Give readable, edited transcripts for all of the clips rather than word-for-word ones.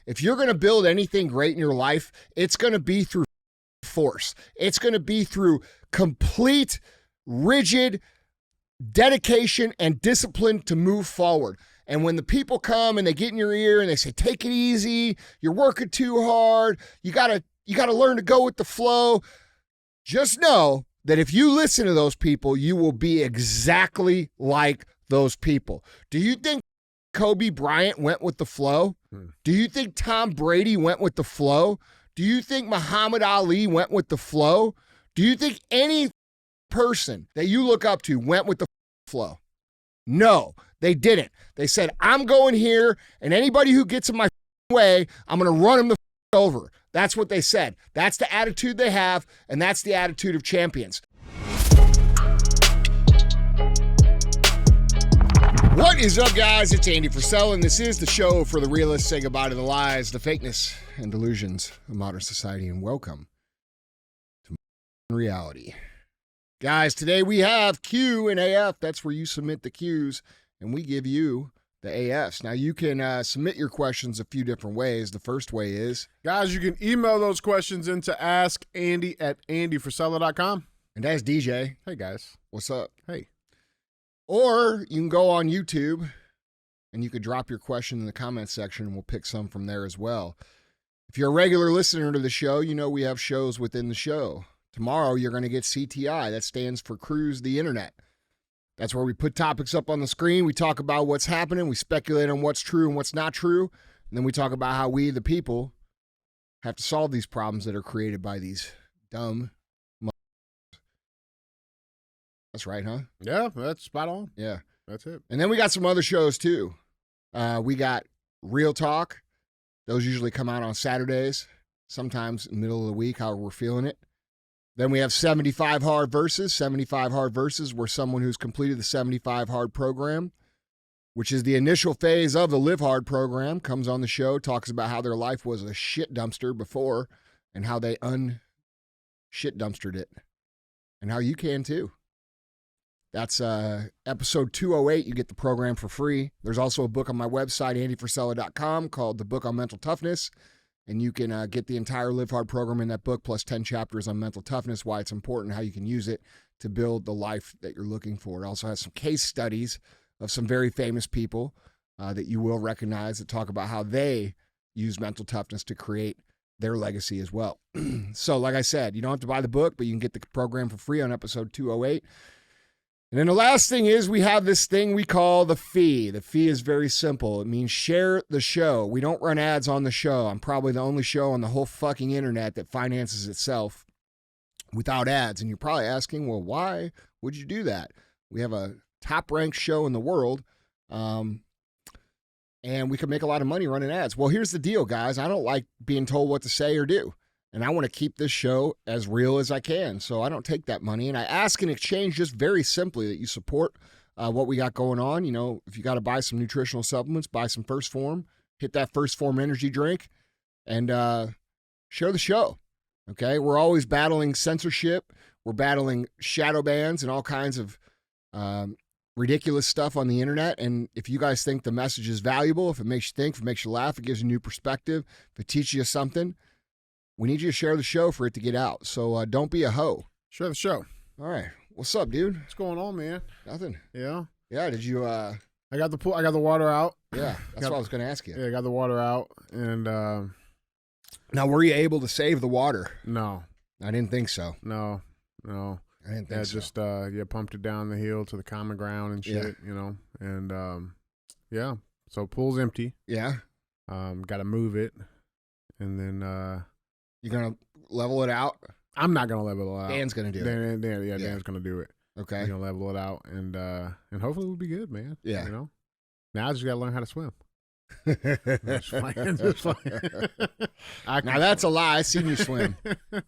If you're going to build anything great in your life, it's going to be through force. It's going to be through complete, rigid dedication and discipline to move forward. And when the people come and they get in your ear and they say, take it easy, you're working too hard, you gotta learn to go with the flow, just know that if you listen to those people, you will be exactly like those people. Do you think Kobe Bryant went with the flow? Do you think Tom Brady went with the flow? Do you think Muhammad Ali went with the flow? Do you think any person that you look up to went with the flow? No, they didn't. They said, I'm going here, and anybody who gets in my way, I'm going to run them the over. That's what they said. That's the attitude they have, and that's the attitude of champions. What is up, guys? It's Andy Frisella, and this is the show for the realists. Say goodbye to the lies, the fakeness, and delusions of modern society, and welcome to reality. Guys, today we have Q&AF. That's where you submit the Qs, and we give you the AFs. Now, you can submit your questions a few different ways. The first way is... Guys, you can email those questions into askandy@andyfrisella.com. And that's DJ. Hey, guys. What's up? Hey. Or you can go on YouTube, and you could drop your question in the comments section, and we'll pick some from there as well. If you're a regular listener to the show, you know we have shows within the show. Tomorrow, you're going to get CTI. That stands for Cruise the Internet. That's where we put topics up on the screen. We talk about what's happening. We speculate on what's true and what's not true. And then we talk about how we, the people, have to solve these problems that are created by these dumb That's right, huh? Yeah, that's spot on. Yeah. That's it. And then we got some other shows, too. We got Real Talk. Those usually come out on Saturdays, sometimes in the middle of the week, however we're feeling it. Then we have 75 Hard Verses. 75 Hard Verses, where someone who's completed the 75 Hard program, which is the initial phase of the Live Hard program, comes on the show, talks about how their life was a shit dumpster before and how they shit dumpstered it. And how you can, too. That's episode 208. You get the program for free. There's also a book on my website, andyfrisella.com, called The Book on Mental Toughness. And you can get the entire Live Hard program in that book, plus 10 chapters on mental toughness, why it's important, how you can use it to build the life that you're looking for. It also has some case studies of some very famous people that you will recognize that talk about how they use mental toughness to create their legacy as well. So, like I said, you don't have to buy the book, but you can get the program for free on episode 208. And then the last thing is we have this thing we call the fee. The fee is very simple. It means share the show. We don't run ads on the show. I'm probably the only show on the whole fucking internet that finances itself without ads. And you're probably asking, well, why would you do that? We have a top-ranked show in the world, and we can make a lot of money running ads. Well, here's the deal, guys. I don't like being told what to say or do. And I want to keep this show as real as I can. So I don't take that money. And I ask in exchange just very simply that you support what we got going on. You know, if you got to buy some nutritional supplements, buy some First Form, hit that First Form energy drink, and share the show. Okay? We're always battling censorship. We're battling shadow bans and all kinds of ridiculous stuff on the internet. And if you guys think the message is valuable, if it makes you think, if it makes you laugh, it gives you a new perspective, if it teaches you something, we need you to share the show for it to get out. So don't be a hoe. Share the show. All right. What's up, dude? What's going on, man? Nothing. Yeah. Yeah. Did you? I got the pool. I got the water out. Yeah. That's what I was going to ask you. Yeah, I got the water out, and now, were you able to save the water? No. I didn't think so. No. I didn't think so. Just pumped it down the hill to the common ground and shit. You know, and yeah. So pool's empty. Yeah. Got to move it, and then. You're going to level it out? I'm not going to level it out. Dan's going to do it. Dan's going to do it. Okay. He's going to level it out, and hopefully we'll be good, man. Yeah. You know? Now I just got to learn how to swim. Just playing. Now that's a lie. I seen you swim.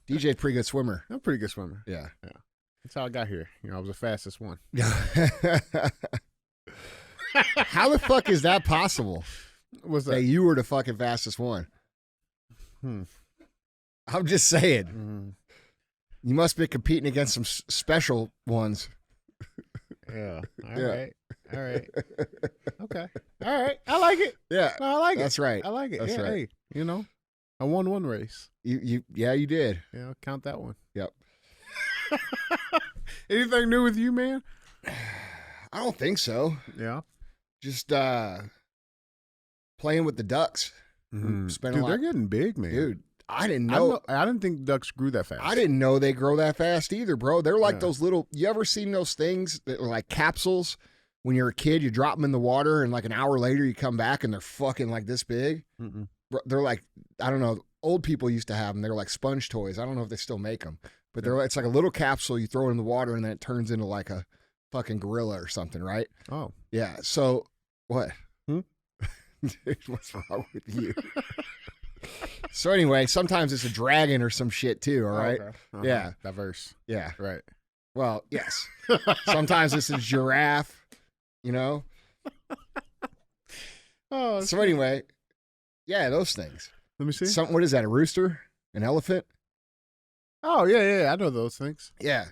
DJ's a pretty good swimmer. I'm a pretty good swimmer. Yeah. That's how I got here. You know, I was the fastest one. How the fuck is that possible? What's that? Hey, you were the fucking fastest one. I'm just saying. You must be competing against some special ones. Yeah. All right. Okay. All right. I like it. Yeah. No, I like it. That's right. I like it. That's right. Hey, You know, I won one race. You did. Yeah, I'll count that one. Yep. Anything new with you, man? I don't think so. Yeah. Just playing with the ducks. Mm-hmm. Dude, they're getting big, man. Dude, I didn't know. I didn't think ducks grew that fast. I didn't know they grow that fast either, bro. They're like those little. You ever seen those things that are like capsules? When you're a kid, you drop them in the water, and like an hour later, you come back and they're fucking like this big. Mm-mm. They're like, I don't know. Old people used to have them. They're like sponge toys. I don't know if they still make them, but it's like a little capsule. You throw it in the water, and then it turns into like a fucking gorilla or something, right? Oh, yeah. So what? Dude, what's wrong with you? So anyway, sometimes it's a dragon or some shit too. All right. Okay. Yeah. Diverse. Yeah. Right. Well, yes. Sometimes it's a giraffe. You know. Oh. So anyway, yeah, those things. Let me see. What is that? A rooster? An elephant? Oh yeah. I know those things. Yeah.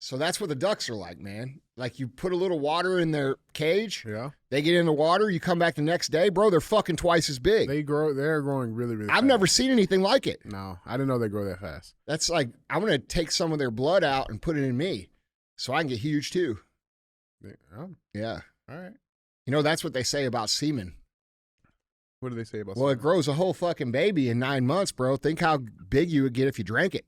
So that's what the ducks are like, man. Like you put a little water in their cage. Yeah. They get in the water. You come back the next day, bro. They're fucking twice as big. They're growing really, really. I've never seen anything like it. No, I didn't know they grow that fast. That's like I'm gonna take some of their blood out and put it in me, so I can get huge too. Oh. Yeah. All right. You know that's what they say about semen. What do they say about? Well, semen? it grows a whole fucking baby in 9 months, bro. Think how big you would get if you drank it.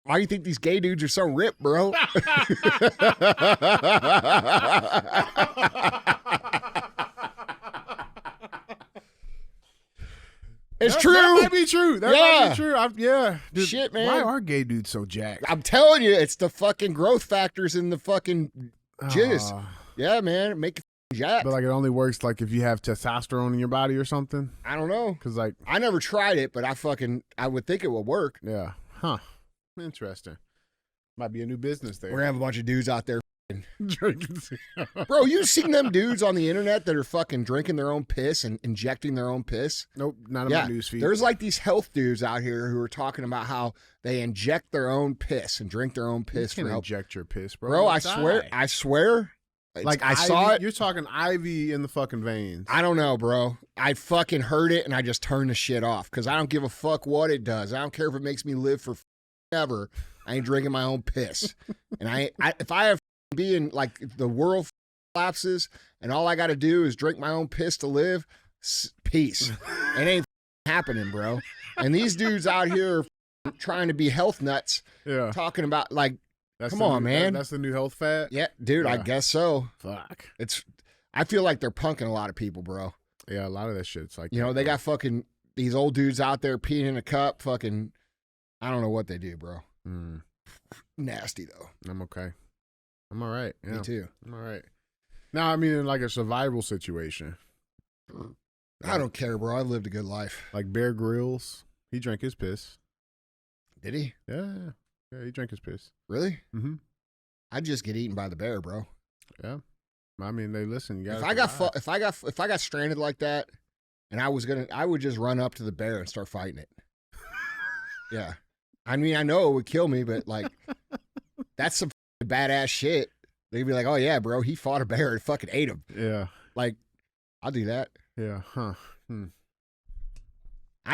Why do you think these gay dudes are so ripped, bro? It's true. That might be true. That might be true. Dude, shit, man. Why are gay dudes so jacked? I'm telling you, it's the fucking growth factors in the fucking jizz. Yeah, man. Make you jacked. But like it only works like if you have testosterone in your body or something. I don't know. Because like I never tried it, but I would think it would work. Yeah. Huh. Interesting. Might be a new business there. We're gonna have a bunch of dudes out there drinking. Bro, you seen them dudes on the internet that are fucking drinking their own piss and injecting their own piss? Nope, not on my news feed. There's like these health dudes out here who are talking about how they inject their own piss and drink their own piss. You can't inject your piss, bro. Bro, I swear. Like I saw it. You're talking IV in the fucking veins. I don't know, bro. I fucking heard it and I just turned the shit off because I don't give a fuck what it does. I don't care if it makes me live for ever. I ain't drinking my own piss. And if I have being like the world collapses and all I got to do is drink my own piss to live, peace. It ain't happening, bro. And these dudes out here trying to be health nuts, talking about like, come on, man. That's the new health fad? Yeah, dude, I guess so. Fuck. I feel like they're punking a lot of people, bro. Yeah, a lot of that shit's like, you know, they got fucking these old dudes out there peeing in a cup, fucking, I don't know what they do, bro. Nasty though. I'm okay. I'm all right. Yeah. Me too. I'm all right. Now, I mean, in like a survival situation. I don't care, bro. I've lived a good life. Like Bear Grylls, he drank his piss. Did he? Yeah, he drank his piss. Really? Mm-hmm. I'd just get eaten by the bear, bro. Yeah. I mean, they listen. You if I got stranded like that, and I would just run up to the bear and start fighting it. Yeah. I mean, I know it would kill me, but like, that's some badass shit. They'd be like, "Oh yeah, bro, he fought a bear and fucking ate him." Yeah, like, I'll do that. Yeah, huh?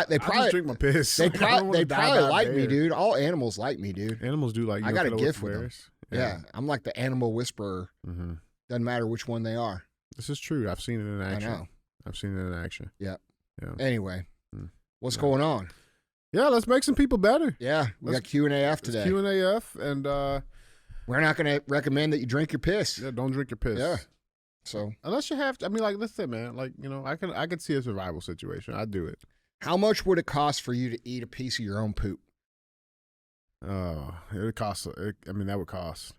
They probably just drink my piss. They probably like me, dude. All animals like me, dude. Animals do like you. I got a gift with them. Yeah, I'm like the animal whisperer. Mm-hmm. Doesn't matter which one they are. This is true. I've seen it in action. I know. I've seen it in action. Yeah. Yeah. Anyway, what's going on? Yeah, let's make some people better. Yeah, we got Q&AF today. Q&AF, and we're not going to recommend that you drink your piss. Yeah, don't drink your piss. Yeah. So unless you have to, I mean, like, that's it, man. Like, you know, I could see a survival situation. I'd do it. How much would it cost for you to eat a piece of your own poop? Oh, it would cost. I mean, that would cost.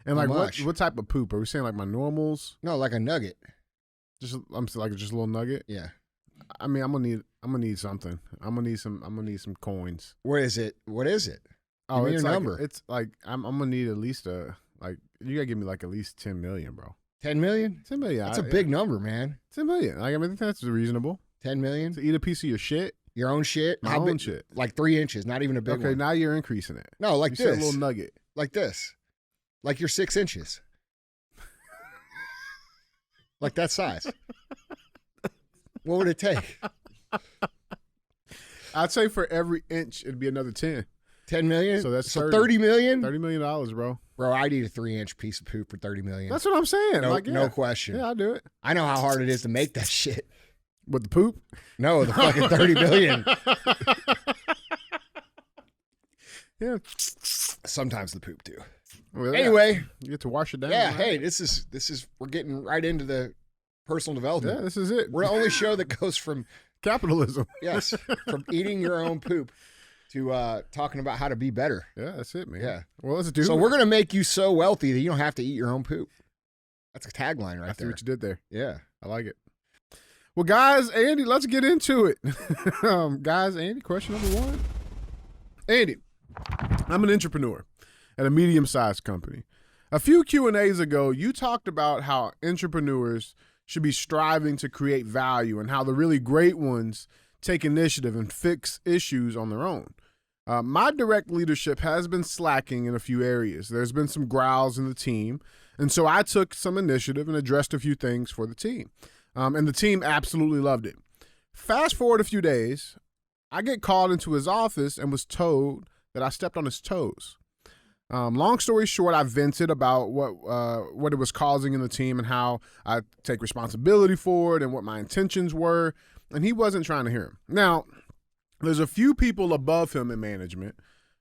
And How like, much? what type of poop? Are we saying like my normals? No, like a nugget. I'm saying like just a little nugget. Yeah. I mean, I'm gonna need something. I'm gonna need some coins. What is it? Oh, it's it's a like, number. It's like I'm gonna need at least you gotta give me like at least 10 million, bro. 10 million? 10 million. That's a big number, man. 10 million. Like, I mean, I think that's reasonable. 10 million to eat a piece of your shit. Your own shit? My own shit. Like 3 inches, not even a big one. Okay, now you're increasing it. No, like you this. said a little nugget. Like this. Like you're 6 inches. Like that size. What would it take? I'd say for every inch, it'd be another 10. 10 million? So that's 30 million? $30 million, bro. Bro, I'd eat a 3-inch piece of poop for 30 million. That's what I'm saying. No question. Yeah, I'll do it. I know how hard it is to make that shit. With the poop? No, the fucking 30 million. Yeah. Sometimes the poop too. Well, anyway, you get to wash it down. Yeah, right? hey, this is we're getting right into the personal development. Yeah, this is it. We're the only show that goes from capitalism. Yes, from eating your own poop to talking about how to be better. Yeah, that's it, man. Yeah. Well, let's do it. So we're gonna make you so wealthy that you don't have to eat your own poop. That's a tagline right there. I see what you did there. Yeah, I like it. Well, guys, Andy, let's get into it. Guys, Andy, question number 1. Andy, I'm an entrepreneur at a medium-sized company. A few Q&As ago, you talked about how entrepreneurs should be striving to create value and how the really great ones take initiative and fix issues on their own. My direct leadership has been slacking in a few areas. There's been some growls in the team, and so I took some initiative and addressed a few things for the team. And the team absolutely loved it. Fast forward a few days, I get called into his office and was told that I stepped on his toes. Long story short, I vented about what it was causing in the team and how I take responsibility for it and what my intentions were, and he wasn't trying to hear him. Now, there's a few people above him in management.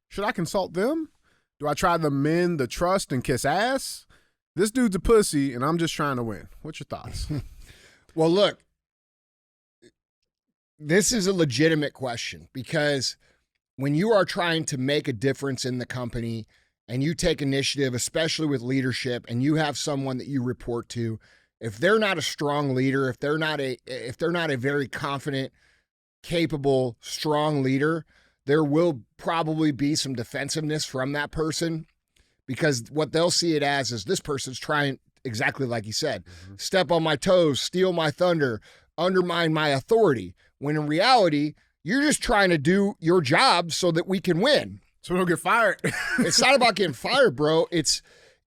Should I consult them? Do I try to mend the trust and kiss ass? This dude's a pussy, and I'm just trying to win. What's your thoughts? Well, look, this is a legitimate question because when you are trying to make a difference in the company and you take initiative, especially with leadership, and you have someone that you report to, if they're not a strong leader, if they're not a very confident, capable, strong leader, there will probably be some defensiveness from that person because what they'll see it as is this person's trying, exactly like you said, step on my toes, steal my thunder, undermine my authority, when in reality, you're just trying to do your job so that we can win. So we don't get fired. It's not about getting fired, bro. It's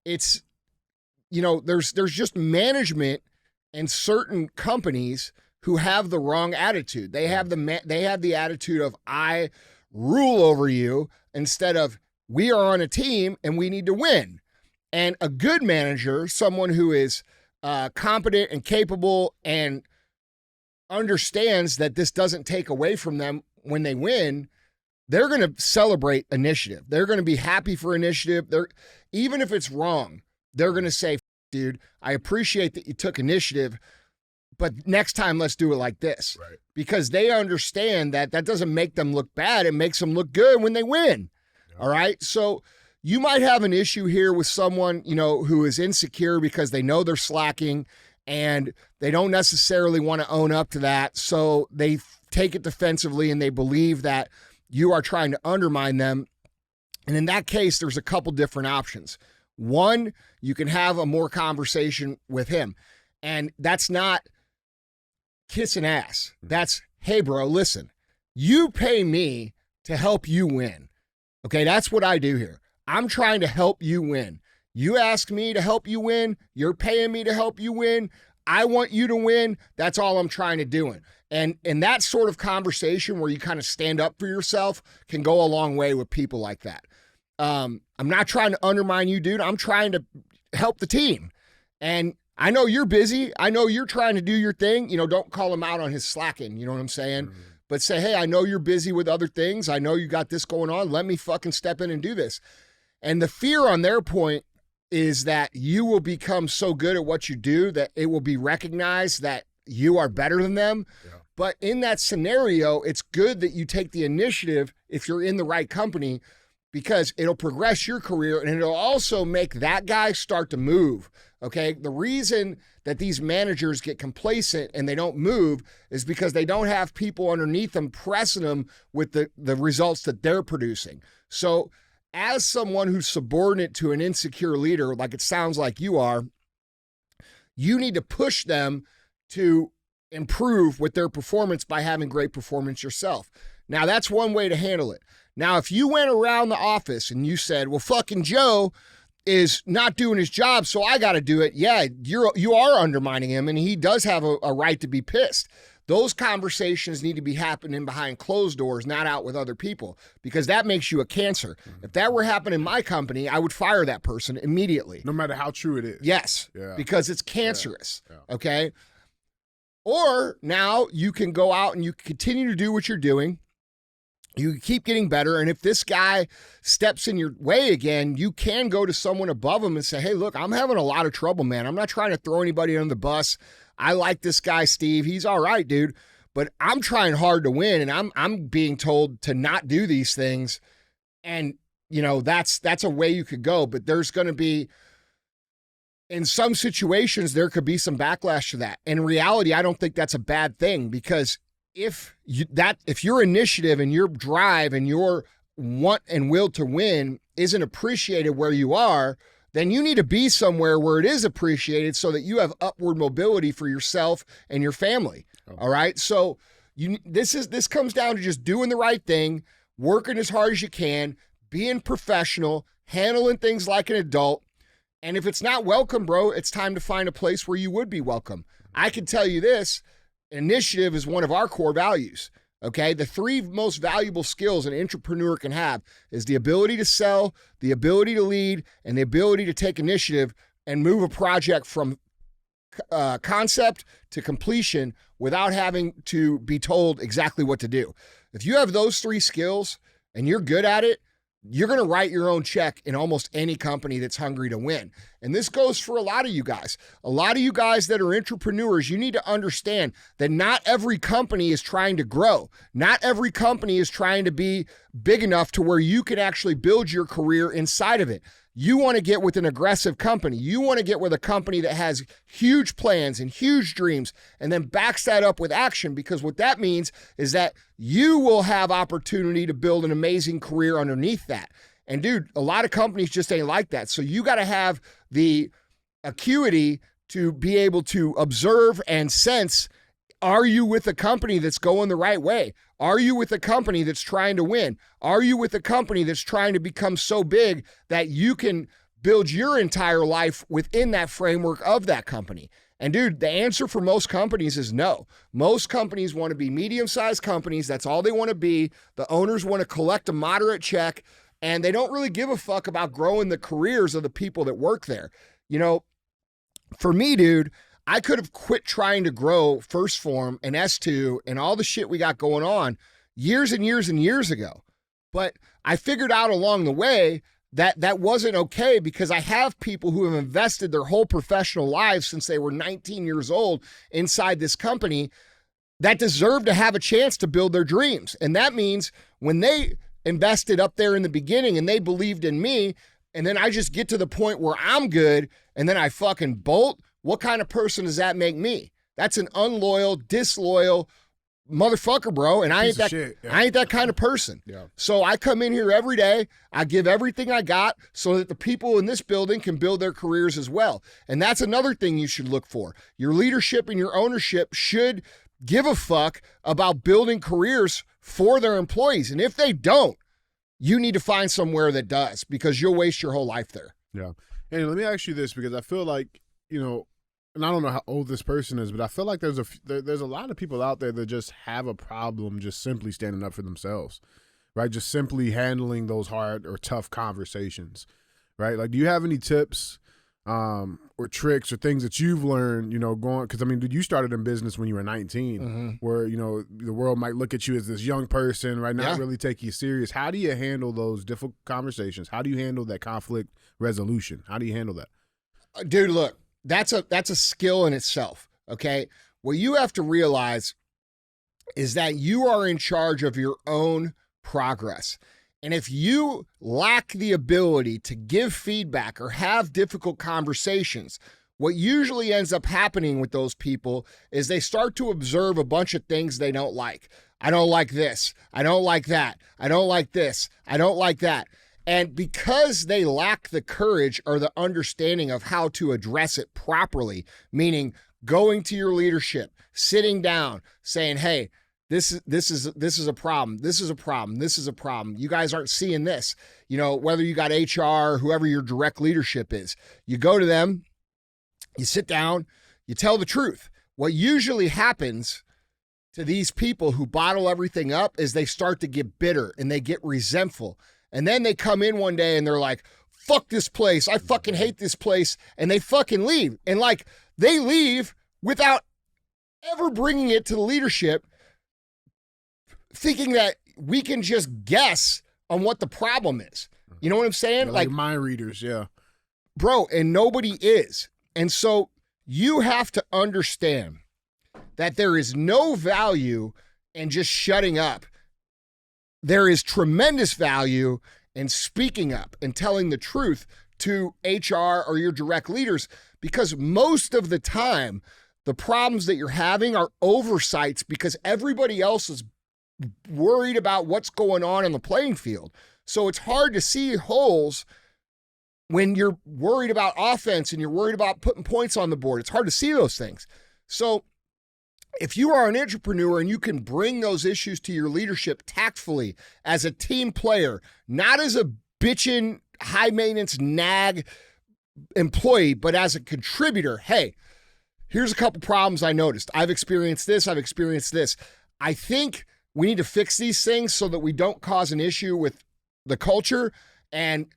you know, there's just management in certain companies who have the wrong attitude. They have the attitude of I rule over you instead of we are on a team and we need to win. And a good manager, someone who is competent and capable and understands that this doesn't take away from them when they win, they're going to celebrate initiative. They're going to be happy for initiative. Even if it's wrong, they're going to say, dude, I appreciate that you took initiative, but next time let's do it like this. Right. Because they understand that doesn't make them look bad. It makes them look good when they win. Yep. All right. So you might have an issue here with someone, you know, who is insecure because they know they're slacking and they don't necessarily want to own up to that. So they take it defensively and they believe that you are trying to undermine them. And in that case, there's a couple different options. One, you can have a more conversation with him. And that's not kissing ass. That's, hey, bro, listen, you pay me to help you win. Okay, that's what I do here. I'm trying to help you win. You ask me to help you win. You're paying me to help you win. I want you to win. That's all I'm trying to do. And that sort of conversation where you kind of stand up for yourself can go a long way with people like that. I'm not trying to undermine you, dude. I'm trying to help the team. And I know you're busy. I know you're trying to do your thing. You know, don't call him out on his slacking. You know what I'm saying? Mm-hmm. But say, hey, I know you're busy with other things. I know you got this going on. Let me fucking step in and do this. And the fear on their point is that you will become so good at what you do that it will be recognized that you are better than them. Yeah. But in that scenario, it's good that you take the initiative if you're in the right company because it'll progress your career and it'll also make that guy start to move. Okay, the reason that these managers get complacent and they don't move is because they don't have people underneath them pressing them with the results that they're producing. So as someone who's subordinate to an insecure leader, like it sounds like you are, you need to push them to improve with their performance by having great performance yourself. Now, that's one way to handle it. Now, if you went around the office and you said, well, fucking Joe is not doing his job, so I got to do it. Yeah, you are undermining him, and he does have a right to be pissed. Those conversations need to be happening behind closed doors, not out with other people, because that makes you a cancer. If that were happening in my company, I would fire that person immediately. No matter how true it is. Yes, because it's cancerous, okay? Or now you can go out and you continue to do what you're doing. You keep getting better, and if this guy steps in your way again, you can go to someone above him and say, hey, look, I'm having a lot of trouble, man. I'm not trying to throw anybody under the bus. I like this guy, Steve. He's all right, dude. But I'm trying hard to win, and I'm being told to not do these things. And, that's a way you could go. But there's going to be, in some situations, there could be some backlash to that. In reality, I don't think that's a bad thing, because if your initiative and your drive and your want and will to win isn't appreciated where you are, then you need to be somewhere where it is appreciated so that you have upward mobility for yourself and your family. All right. So this comes down to just doing the right thing, working as hard as you can, being professional, handling things like an adult. And if it's not welcome, bro, it's time to find a place where you would be welcome. I can tell you this, initiative is one of our core values. Okay, the 3 most valuable skills an entrepreneur can have is the ability to sell, the ability to lead, and the ability to take initiative and move a project from concept to completion without having to be told exactly what to do. If you have those 3 skills and you're good at it, you're going to write your own check in almost any company that's hungry to win. And this goes for a lot of you guys. A lot of you guys that are entrepreneurs, you need to understand that not every company is trying to grow. Not every company is trying to be big enough to where you can actually build your career inside of it. You want to get with an aggressive company. You want to get with a company that has huge plans and huge dreams and then backs that up with action, because what that means is that you will have opportunity to build an amazing career underneath that. And dude, a lot of companies just ain't like that. So you got to have the acuity to be able to observe and sense, are you with a company that's going the right way? Are you with a company that's trying to win? Are you with a company that's trying to become so big that you can build your entire life within that framework of that company? And dude, the answer for most companies is no. Most companies want to be medium-sized companies. That's all they want to be. The owners want to collect a moderate check, and they don't really give a fuck about growing the careers of the people that work there. For me, dude, I could have quit trying to grow First Form and S2 and all the shit we got going on years and years and years ago. But I figured out along the way that that wasn't okay, because I have people who have invested their whole professional lives since they were 19 years old inside this company that deserve to have a chance to build their dreams. And that means when they invested up there in the beginning and they believed in me, and then I just get to the point where I'm good and then I fucking bolt, what kind of person does that make me? That's an unloyal, disloyal motherfucker, bro. And I ain't that kind of person. Yeah. So I come in here every day. I give everything I got so that the people in this building can build their careers as well. And that's another thing you should look for. Your leadership and your ownership should give a fuck about building careers for their employees. And if they don't, you need to find somewhere that does, because you'll waste your whole life there. Yeah. And let me ask you this, because I feel like, and I don't know how old this person is, but I feel like there's a lot of people out there that just have a problem just simply standing up for themselves, right? Just simply handling those hard or tough conversations, right? Like, do you have any tips or tricks or things that you've learned, going, because you started in business when you were 19, where, the world might look at you as this young person, right? Not really take you serious. How do you handle those difficult conversations? How do you handle that conflict resolution? How do you handle that? Dude, look. That's a skill in itself, okay? What you have to realize is that you are in charge of your own progress. And if you lack the ability to give feedback or have difficult conversations, what usually ends up happening with those people is they start to observe a bunch of things they don't like. I don't like this. I don't like that. I don't like this. I don't like that. And because they lack the courage or the understanding of how to address it properly, meaning going to your leadership, sitting down, saying, hey, This is a problem. This is a problem. This is a problem. You guys aren't seeing this. You know, whether you got HR, whoever your direct leadership is, you go to them, you sit down, you tell the truth. What usually happens to these people who bottle everything up is they start to get bitter and they get resentful. And then they come in one day and they're like, fuck this place. I fucking hate this place. And they fucking leave. And like, they leave without ever bringing it to the leadership, thinking that we can just guess on what the problem is. You know what I'm saying? Yeah, like mind readers, yeah. Bro, and nobody is. And so you have to understand that there is no value in just shutting up. There is tremendous value in speaking up and telling the truth to HR or your direct leaders, because most of the time, the problems that you're having are oversights because everybody else is worried about what's going on in the playing field. So it's hard to see holes when you're worried about offense and you're worried about putting points on the board. It's hard to see those things. So if you are an entrepreneur and you can bring those issues to your leadership tactfully as a team player, not as a bitchin' high maintenance nag employee, but as a contributor, hey, here's a couple problems I noticed. I've experienced this. I think we need to fix these things so that we don't cause an issue with the culture. And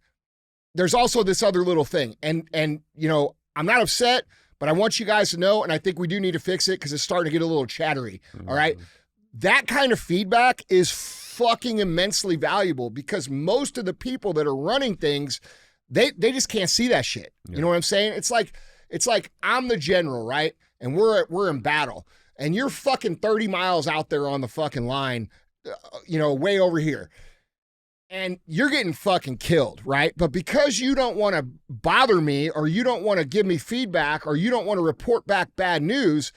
there's also this other little thing. And you know, I'm not upset, but I want you guys to know, and I think we do need to fix it because it's starting to get a little chattery. All right. That kind of feedback is fucking immensely valuable because most of the people that are running things, they just can't see that shit. Yeah. You know what I'm saying? It's like I'm the general, right? And we're in battle. And you're fucking 30 miles out there on the fucking line, you know, way over here. And you're getting fucking killed, right? But because you don't want to bother me or you don't want to give me feedback or you don't want to report back bad news,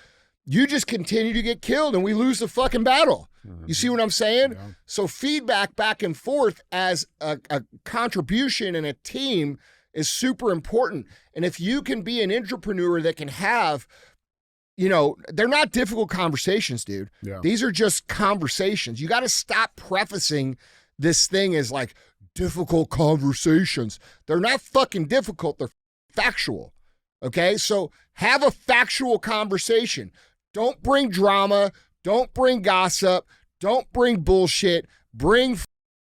you just continue to get killed and we lose the fucking battle. You see what I'm saying? Yeah. So feedback back and forth as a contribution in a team is super important. And if you can be an entrepreneur that can have, you know, they're not difficult conversations, dude. Yeah. These are just conversations. You got to stop prefacing this thing as like difficult conversations. They're not fucking difficult. They're factual. Okay. So have a factual conversation. Don't bring drama. Don't bring gossip. Don't bring bullshit. Bring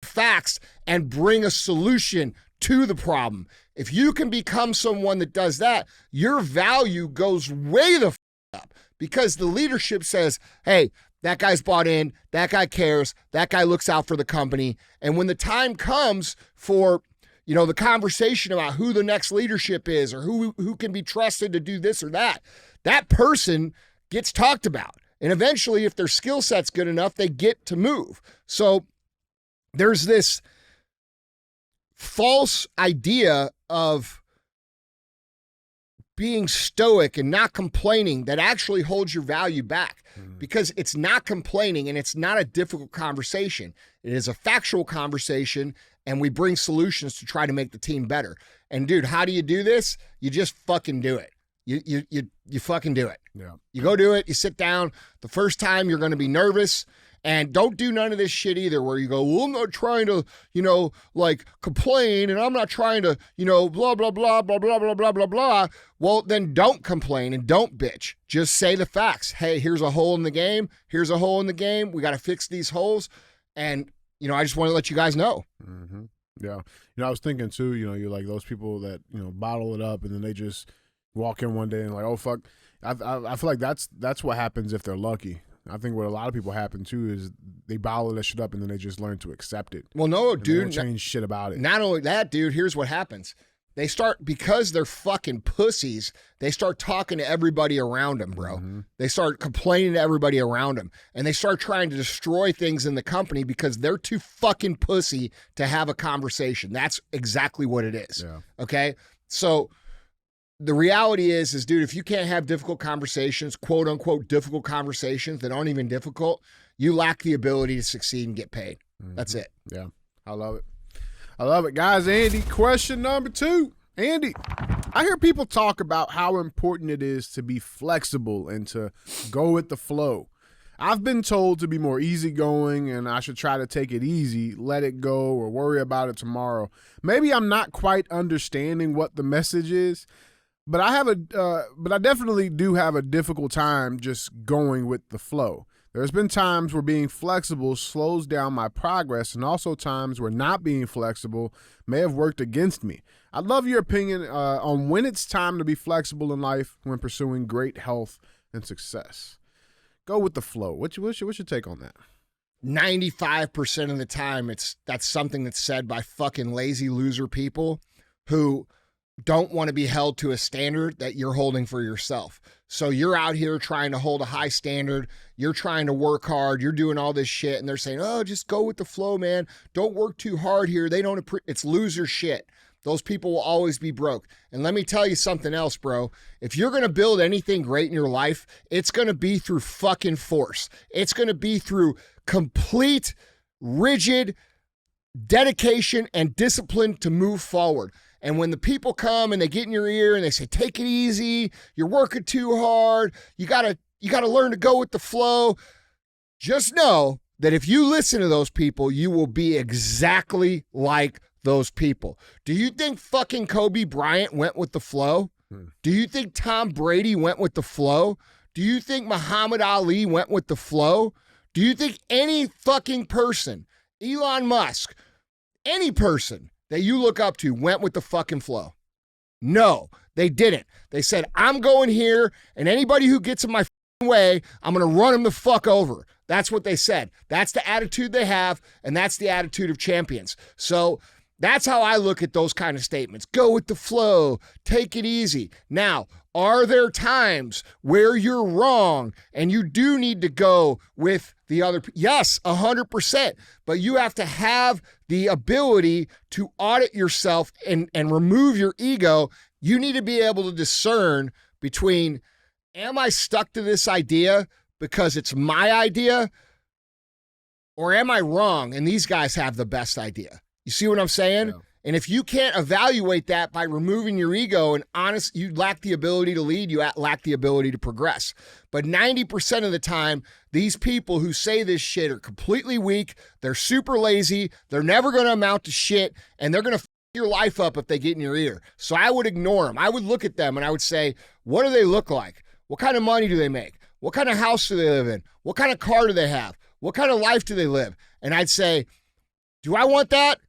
facts and bring a solution to the problem. If you can become someone that does that, your value goes way the up because the leadership says, hey, that guy's bought in, that guy cares, that guy looks out for the company. And when the time comes for, you know, the conversation about who the next leadership is or who can be trusted to do this or that, that person gets talked about. And eventually, if their skill set's good enough, they get to move. So there's this false idea of being stoic and not complaining that actually holds your value back because it's not complaining and it's not a difficult conversation. It is a factual conversation and we bring solutions to try to make the team better. And dude, how do you do this? You just fucking do it. You fucking do it. Yeah. You go do it. You sit down. The first time you're going to be nervous. And don't do none of this shit either where you go, well, I'm not trying to, you know, like complain and I'm not trying to, you know, blah, blah, blah, blah, blah, blah, blah, blah, blah. Well, then don't complain and don't bitch. Just say the facts. Hey, here's a hole in the game. Here's a hole in the game. We got to fix these holes. And, you know, I just want to let you guys know. Mm-hmm. Yeah. You know, I was thinking too, you know, you're like those people that, you know, bottle it up and then they just walk in one day and like, oh, fuck. I feel like that's what happens if they're lucky. I think what a lot of people happen too is they bottle that shit up and then they just learn to accept it. Well, no, dude. They don't change shit about it. Not only that, dude, here's what happens. They start, because they're fucking pussies, they start talking to everybody around them, bro. Mm-hmm. They start complaining to everybody around them. And they start trying to destroy things in the company because they're too fucking pussy to have a conversation. That's exactly what it is. Yeah. Okay? So the reality is, dude, if you can't have difficult conversations, quote unquote, difficult conversations that aren't even difficult, you lack the ability to succeed and get paid. Mm-hmm. That's it. Yeah. I love it. I love it. Guys, Andy, question number 2. Andy, I hear people talk about how important it is to be flexible and to go with the flow. I've been told to be more easygoing and I should try to take it easy, let it go, or worry about it tomorrow. Maybe I'm not quite understanding what the message is, but I definitely do have a difficult time just going with the flow. There's been times where being flexible slows down my progress, and also times where not being flexible may have worked against me. I'd love your opinion on when it's time to be flexible in life when pursuing great health and success. Go with the flow. What's your take on that? 95% of the time, that's something that's said by fucking lazy loser people who don't want to be held to a standard that you're holding for yourself. So you're out here trying to hold a high standard. You're trying to work hard. You're doing all this shit. And they're saying, oh, just go with the flow, man. Don't work too hard here. It's loser shit. Those people will always be broke. And let me tell you something else, bro. If you're going to build anything great in your life, it's going to be through fucking force. It's going to be through complete, rigid dedication and discipline to move forward. And when the people come and they get in your ear and they say, take it easy, you're working too hard, you gotta learn to go with the flow, just know that if you listen to those people, you will be exactly like those people. Do you think fucking Kobe Bryant went with the flow? Do you think Tom Brady went with the flow? Do you think Muhammad Ali went with the flow? Do you think any fucking person, Elon Musk, any person that you look up to went with the fucking flow? No, they didn't. They said, I'm going here, and anybody who gets in my way, I'm going to run them the fuck over. That's what they said. That's the attitude they have, and that's the attitude of champions. So that's how I look at those kind of statements. Go with the flow. Take it easy. Now, are there times where you're wrong and you do need to go with the other? Yes, 100%. But you have to have the ability to audit yourself and remove your ego. You need to be able to discern between, am I stuck to this idea because it's my idea, or am I wrong and these guys have the best idea? You see what I'm saying? Yeah. And if you can't evaluate that by removing your ego and you lack the ability to lead, you lack the ability to progress. But 90% of the time, these people who say this shit are completely weak. They're super lazy. They're never going to amount to shit, and they're going to f your life up if they get in your ear. So I would ignore them. I would look at them and I would say, what do they look like? What kind of money do they make? What kind of house do they live in? What kind of car do they have? What kind of life do they live? And I'd say, do I want that?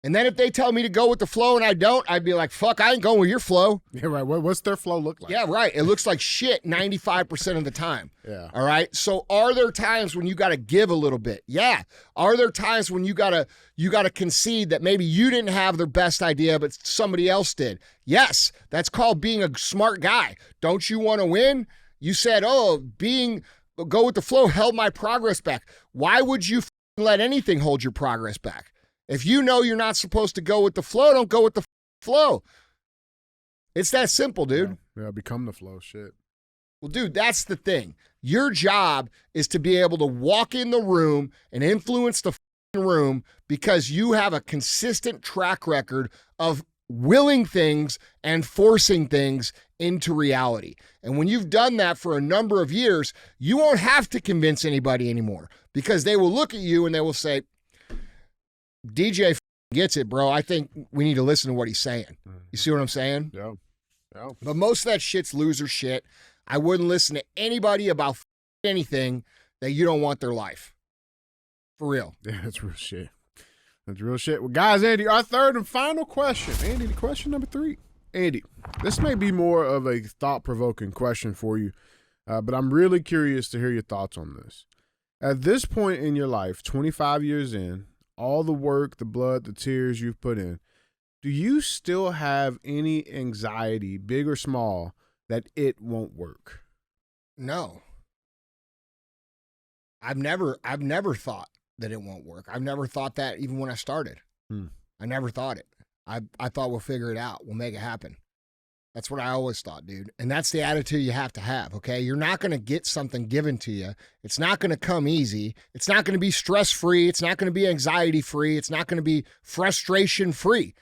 And then if they tell me to go with the flow and I don't, I'd be like, fuck, I ain't going with your flow. Yeah, right. What's their flow look like? Yeah, right. It looks like shit 95% of the time. Yeah. All right. So are there times when you got to give a little bit? Yeah. Are there times when you got to concede that maybe you didn't have the best idea, but somebody else did? Yes. That's called being a smart guy. Don't you want to win? You said, go with the flow held my progress back. Why would you let anything hold your progress back? If you know you're not supposed to go with the flow, don't go with the flow. It's that simple, dude. Yeah, become the flow. Shit. Well, dude, that's the thing. Your job is to be able to walk in the room and influence the room because you have a consistent track record of willing things and forcing things into reality. And when you've done that for a number of years, you won't have to convince anybody anymore because they will look at you and they will say, DJ gets it, bro. I think we need to listen to what he's saying. You see what I'm saying? Yeah. But most of that shit's loser shit. I wouldn't listen to anybody about anything that you don't want their life. For real. Yeah, that's real shit. That's real shit. Well, guys, Andy, our third and final question. Andy, the question number 3. Andy, this may be more of a thought-provoking question for you, but I'm really curious to hear your thoughts on this. At this point in your life, 25 years in, all the work, the blood, the tears you've put in, do you still have any anxiety, big or small, that it won't work? No. I've never thought that it won't work. I've never thought that even when I started. I never thought it. I thought we'll figure it out. We'll make it happen. That's what I always thought, dude. And that's the attitude you have to have, okay? You're not going to get something given to you. It's not going to come easy. It's not going to be stress-free. It's not going to be anxiety-free. It's not going to be frustration-free.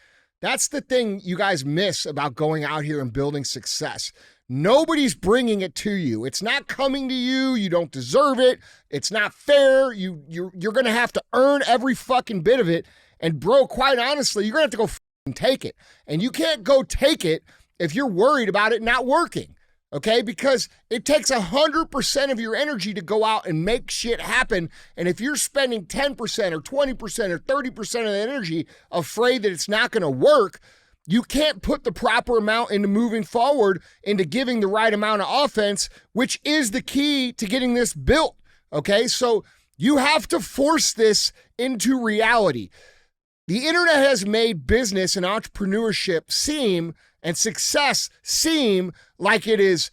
That's the thing you guys miss about going out here and building success. Nobody's bringing it to you. It's not coming to you. You don't deserve it. It's not fair. You're going to have to earn every fucking bit of it. And bro, quite honestly, you're going to have to go take it. And you can't go take it if you're worried about it not working. Okay, because it takes 100% of your energy to go out and make shit happen. And if you're spending 10% or 20% or 30% of the energy afraid that it's not going to work, you can't put the proper amount into moving forward, into giving the right amount of offense, which is the key to getting this built. Okay, so you have to force this into reality. The internet has made business and entrepreneurship seem and success seem like it is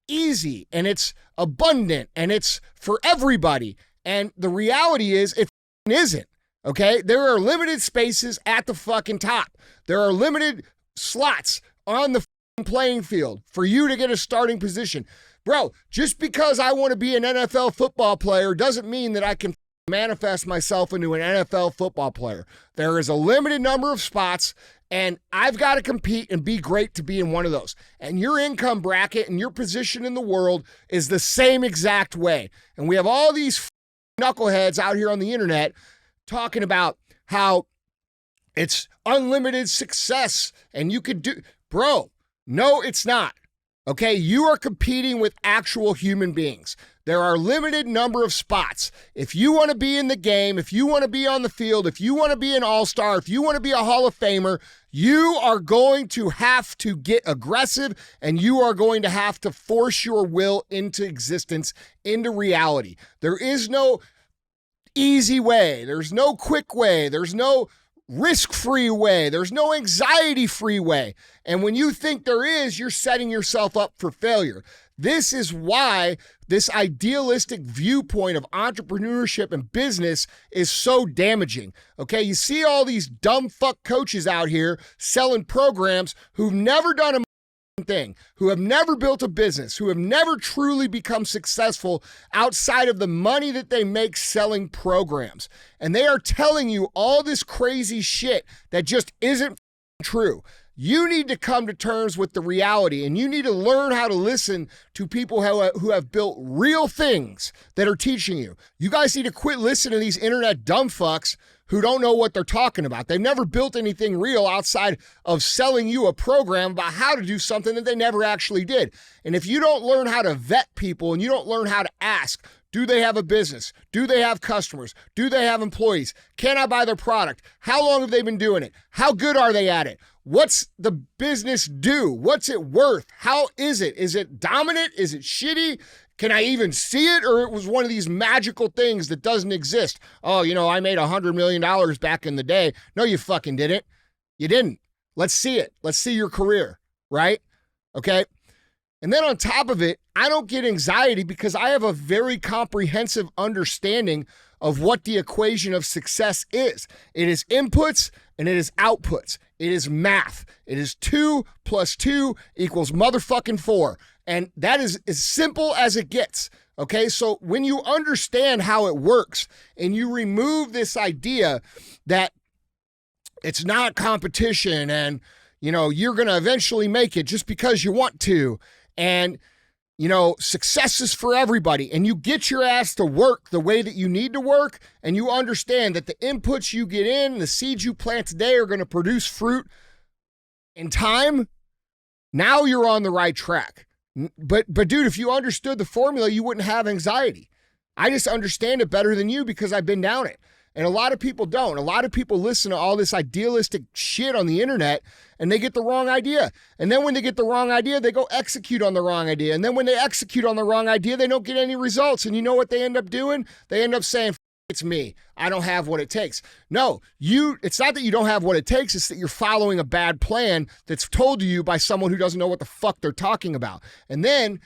easy and it's abundant and it's for everybody. And the reality is it isn't, okay? There are limited spaces at the fucking top. There are limited slots on the playing field for you to get a starting position. Bro, just because I want to be an NFL football player doesn't mean that I can manifest myself into an NFL football player. There is a limited number of spots, and I've got to compete and be great to be in one of those. And your income bracket and your position in the world is the same exact way. And we have all these knuckleheads out here on the internet talking about how it's unlimited success and you could do, bro, no, it's not. Okay, you are competing with actual human beings. There are limited number of spots. If you want to be in the game, if you want to be on the field, if you want to be an all-star, if you want to be a Hall of Famer, you are going to have to get aggressive and you are going to have to force your will into existence, into reality. There is no easy way. There's no quick way. There's no risk-free way. There's no anxiety-free way. And when you think there is, you're setting yourself up for failure. This is why this idealistic viewpoint of entrepreneurship and business is so damaging. Okay, you see all these dumb fuck coaches out here selling programs who've never done a thing, who have never built a business, who have never truly become successful outside of the money that they make selling programs. And they are telling you all this crazy shit that just isn't true. You need to come to terms with the reality, and you need to learn how to listen to people who have built real things that are teaching you. You guys need to quit listening to these internet dumb fucks who don't know what they're talking about. They've never built anything real outside of selling you a program about how to do something that they never actually did. And if you don't learn how to vet people and you don't learn how to ask, do they have a business? Do they have customers? Do they have employees? Can I buy their product? How long have they been doing it? How good are they at it? What's the business do? What's it worth? How is it? Is it dominant? Is it shitty? Can I even see it? Or it was one of these magical things that doesn't exist. Oh, I made $100 million back in the day. No, you fucking didn't. You didn't. Let's see it. Let's see your career, right? Okay. And then on top of it, I don't get anxiety because I have a very comprehensive understanding of what the equation of success is. It is inputs and it is outputs. It is math. It is 2 + 2 equals motherfucking 4. And that is as simple as it gets. Okay, so when you understand how it works and you remove this idea that it's not competition and, you're going to eventually make it just because you want to. And, success is for everybody. And you get your ass to work the way that you need to work. And you understand that the inputs you get in, the seeds you plant today are going to produce fruit in time. Now you're on the right track. But dude, if you understood the formula, you wouldn't have anxiety. I just understand it better than you because I've been down it. And a lot of people don't. A lot of people listen to all this idealistic shit on the internet and they get the wrong idea. And then when they get the wrong idea, they go execute on the wrong idea. And then when they execute on the wrong idea, they don't get any results. And you know what they end up doing? They end up saying, it's me. I don't have what it takes. No, it's not that you don't have what it takes. It's that you're following a bad plan that's told to you by someone who doesn't know what the fuck they're talking about. And then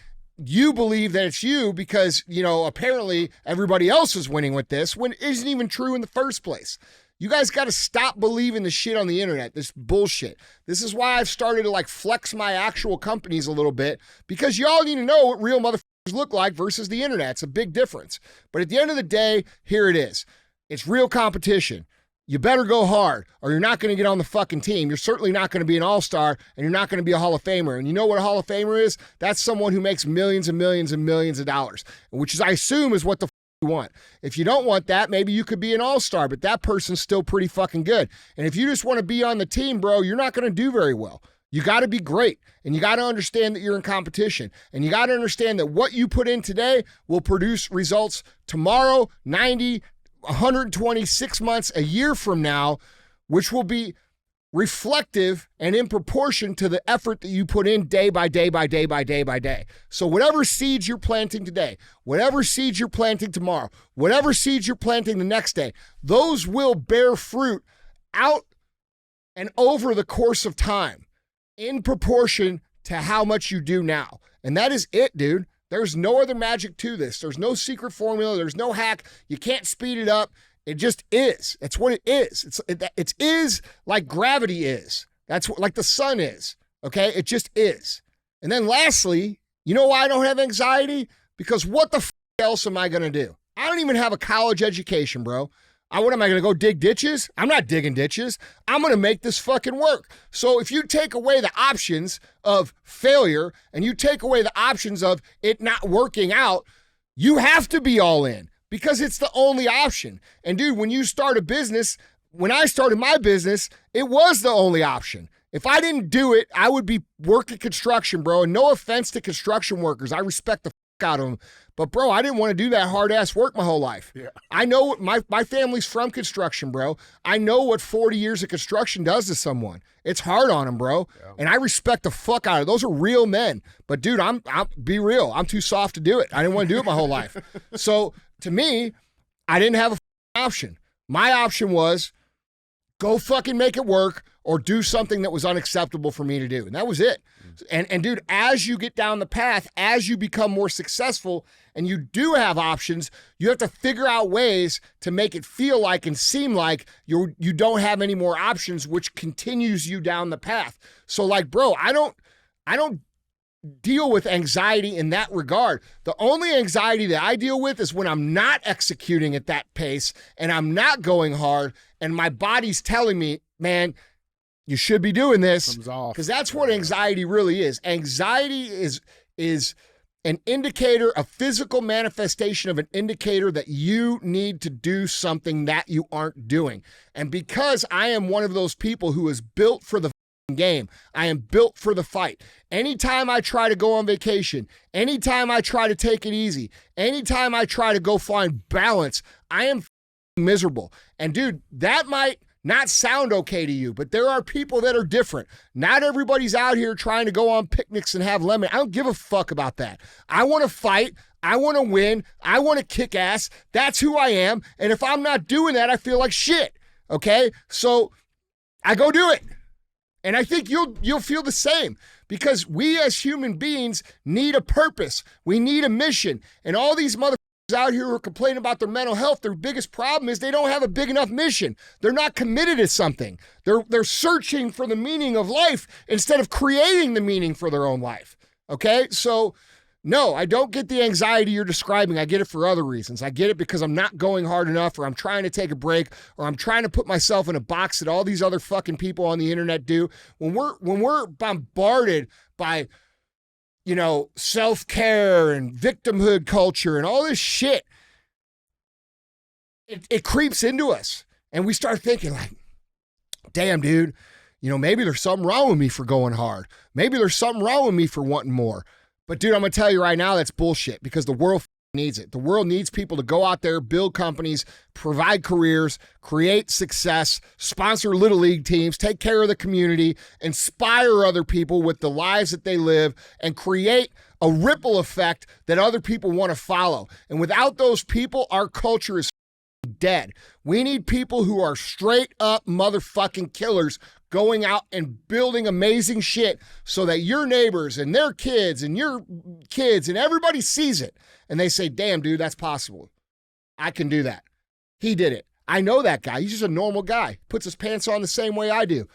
you believe that it's you because, apparently everybody else is winning with this when it isn't even true in the first place. You guys got to stop believing the shit on the internet, this bullshit. This is why I've started to flex my actual companies a little bit because y'all need to know what real motherfuckers look like versus the internet. It's a big difference. But at the end of the day, here it is. It's real competition. you better go hard or you're not going to get on the fucking team. You're certainly not going to be an all-star and you're not going to be a Hall of Famer. And you know what a Hall of Famer is? That's someone who makes millions and millions and millions of dollars, which is, I assume, is what the you want. If you don't want that, maybe you could be an all-star, but that person's still pretty fucking good. And if you just want to be on the team, bro, you're not going to do very well. You got to be great, and you got to understand that you're in competition, and you got to understand that what you put in today will produce results tomorrow, 90, 120, 6 months, a year from now, which will be reflective and in proportion to the effort that you put in day by day by day by day by day. So whatever seeds you're planting today, whatever seeds you're planting tomorrow, whatever seeds you're planting the next day, those will bear fruit out and over the course of time in proportion to how much you do now. And that is it, dude. There's no other magic to this. There's no secret formula. There's no hack. You can't speed it up. It just is. It's what it is. It is like gravity is. That's what, like the sun is. Okay? It just is. And then lastly, you know why I don't have anxiety? Because what the else am I going to do? I don't even have a college education, bro. What am I going to go dig ditches? I'm not digging ditches. I'm going to make this fucking work. So if you take away the options of failure and you take away the options of it not working out, you have to be all in because it's the only option. And dude, when you start a business, when I started my business, it was the only option. If I didn't do it, I would be working construction, bro. And no offense to construction workers. I respect the fuck out of them. But, bro, I didn't want to do that hard-ass work my whole life. Yeah. I know what my family's from construction, bro. I know what 40 years of construction does to someone. It's hard on them, bro. Yeah. And I respect the fuck out of it. Those are real men. But, dude, I'm be real. I'm too soft to do it. I didn't want to do it my whole life. So, to me, I didn't have a option. My option was go fucking make it work or do something that was unacceptable for me to do. And that was it. And dude, as you get down the path, as you become more successful and you do have options, you have to figure out ways to make it feel like and seem like you don't have any more options, which continues you down the path. So like, bro, I don't deal with anxiety in that regard. The only anxiety that I deal with is when I'm not executing at that pace and I'm not going hard and my body's telling me, man, you should be doing this, because that's what anxiety really is. Anxiety is an indicator, a physical manifestation of an indicator that you need to do something that you aren't doing. And because I am one of those people who is built for the game, I am built for the fight. Anytime I try to go on vacation, anytime I try to take it easy, anytime I try to go find balance, I am miserable. And dude, that might not sound okay to you, but there are people that are different. Not everybody's out here trying to go on picnics and have lemon. I don't give a fuck about that. I want to fight. I want to win. I want to kick ass. That's who I am. And if I'm not doing that, I feel like shit. Okay? So I go do it. And I think you'll feel the same, because we as human beings need a purpose. We need a mission. And all these motherfuckers out here who are complaining about their mental health, their biggest problem is they don't have a big enough mission. They're not committed to something. They're searching for the meaning of life instead of creating the meaning for their own life. Okay? So no, I don't get the anxiety you're describing. I get it for other reasons. I get it because I'm not going hard enough, or I'm trying to take a break, or I'm trying to put myself in a box that all these other fucking people on the internet do. When we're bombarded by, you know, self-care and victimhood culture and all this shit, it creeps into us. And we start thinking like, damn, dude, you know, maybe there's something wrong with me for going hard. Maybe there's something wrong with me for wanting more. But dude, I'm going to tell you right now, that's bullshit, because the world needs it. The world needs people to go out there, build companies, provide careers, create success, sponsor little league teams, take care of the community, inspire other people with the lives that they live, and create a ripple effect that other people want to follow. And without those people, our culture is dead. We need people who are straight up motherfucking killers, going out and building amazing shit so that your neighbors and their kids and your kids and everybody sees it and they say, damn, dude, that's possible. I can do that. He did it. I know that guy. He's just a normal guy. Puts his pants on the same way I do.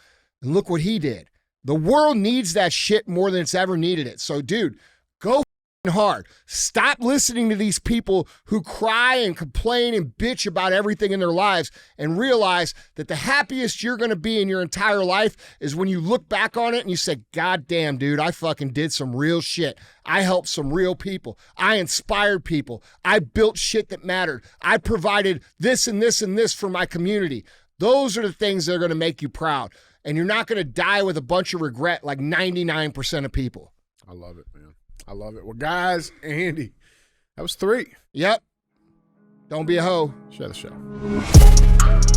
And look what he did. The world needs that shit more than it's ever needed it. So, dude, go hard. Stop listening to these people who cry and complain and bitch about everything in their lives and realize that the happiest you're going to be in your entire life is when you look back on it and you say, God damn, dude, I fucking did some real shit. I helped some real people. I inspired people. I built shit that mattered. I provided this and this and this for my community. Those are the things that are going to make you proud. And you're not going to die with a bunch of regret like 99% of people. I love it, man. I love it. Well, guys, Andy, that was 3. Yep. Don't be a hoe. Share the show.